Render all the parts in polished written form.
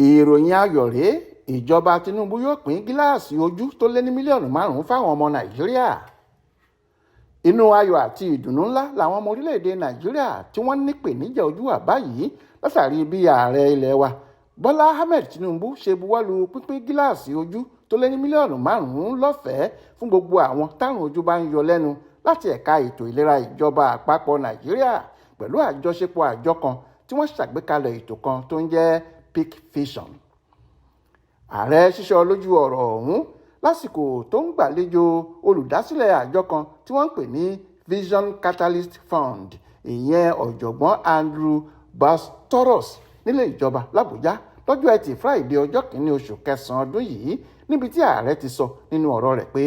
ìròyìn ayọ̀ rèé, ìjọba Tinubu yóò pín gíláàsì ojú tó lé ní mílíọ̀nù 5 fáwọn ọmọ Nàìjíríà. Inú ayọ̀ àti ìdùnnú ńlá làwọn ọmọ orílẹ̀-èdè Nàìjíríà tí wọ́n nípèníjà ojú wà báyìí látàrí bí ààrẹ ilẹ̀ wa Bọ́lá Ahmed Tinubu ṣe buwọ́lu pínpín gíláàsì ojú tó lé ní mílíọ̀nù 5 lọ́fẹ̀ẹ́ fún gbogbo àwọn tárùn ojú bá ń yọ lẹ́nu láti ẹ̀ka ètò ìlera ìjọba àpapọ̀ Nàìjíríà pẹ̀lú àjọṣepọ̀ àjọ kan tí wọ́n ṣàgbékalẹ̀ ètò kan tó ń jẹ́ Peak Vision. Ààrẹ ṣíṣọ lójú ọ̀rọ̀ ọ̀hún lásìkò tó ń gbàlejò olùdásílẹ̀ àjọ kan tí wọ́n ń pè ní Vision Catalyst Fund, ìyẹn ọ̀jọ̀gbọ́n Andrew Bastoros nílé ìjọba l'Àbújá lọ́jọ́ Ẹtì Friday ọjọ́ 1 oṣù kẹsàn-án ọdún yìí, níbi tí ààrẹ ti sọ nínú ọ̀rọ̀ rẹ̀ pé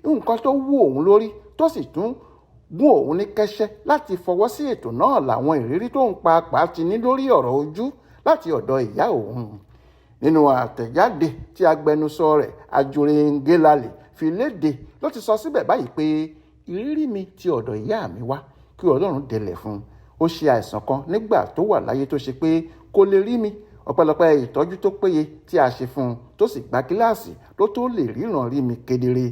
nǹkan tó wú òun lórí tó sì tún gún òun ní kẹ́sẹ́ láti fọwọ́ sí ètò náà làwọn ìrírí tó ń pàápàá ti ní lórí ọ̀rọ̀ ojú láti ọ̀dọ̀ ìyá òun. Nínú àtẹ̀jáde tí agbẹnusọ rẹ̀ Ijoyin Gilaasi fi léde ló ti sọ síbẹ̀ báyìí pé ìrírí mi ti ọ̀dọ̀ ìyá mi wá kí Ọlọ́run délẹ̀ fún un. Ó ṣe àìsàn kan nígbà tó wà láyé tó ṣe pé kò lè rí mi, ọpẹ́lọpẹ́ ìtọ́jú tó péye tí a ṣe fún un tó sì gba gíláàsì ló tó lè ríran rí mi kedere.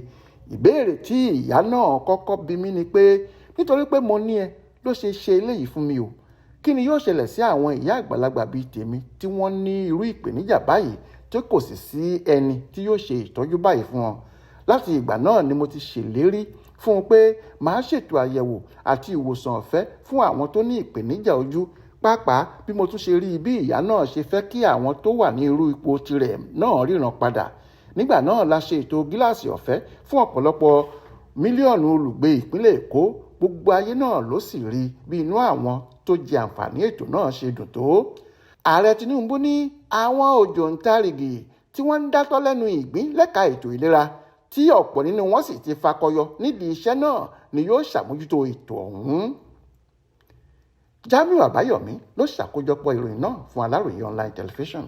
Ìbéèrè tí ìyá náà kọ́kọ́ bi mí ni pé nítorí pé mo ní ẹ ló ṣe eléyìí fún mi o. Kí ni yóò ṣẹlẹ̀ sí àwọn ìyá àgbàlagbà bíi tèmi tí wọ́n ní irú ìpèníjà báyìí tí kò sì sí ẹni tí yóò ṣe ìtọ́jú báyìí fún wọn? Láti ìgbà náà ni mo ti ṣèlérí fún un pé màá ṣètò àyẹ̀wò àti ìwòsàn ọ̀fẹ́ fún àwọn tó ní ìpèníjà ojú, pàápàá bí mo tún ṣe rí bí ìyá náà ṣe fẹ́ kí àwọn tó wà ní irú ipò tirẹ̀ náà ríran padà. Nígbà náà la ṣe ètò gíláàsì ọ̀fẹ́ fún ọ̀pọ̀lọpọ̀ mílíọ̀nù olùgbé ìpínlẹ̀ Èkó. Gbogbo ayé náà ló sì rí bí inú àwọn tó jẹ àǹfààní ètò náà ṣe dùn tó. Ààrẹ Tinubu ní àwọn òjòǹtarìgì tí wọ́n ń dátọ́ lẹ́nu ìgbín lẹ́ka ètò ìlera tí ọ̀pọ̀ nínú wọn sì ti fakọyọ nídìí iṣẹ́ náà ni yóò ṣàmójútó ètò ọ̀hún. Jamiu Àbáyọ̀mí ló ṣàkójọpọ̀ ìròyìn náà fún Aláròyé online television.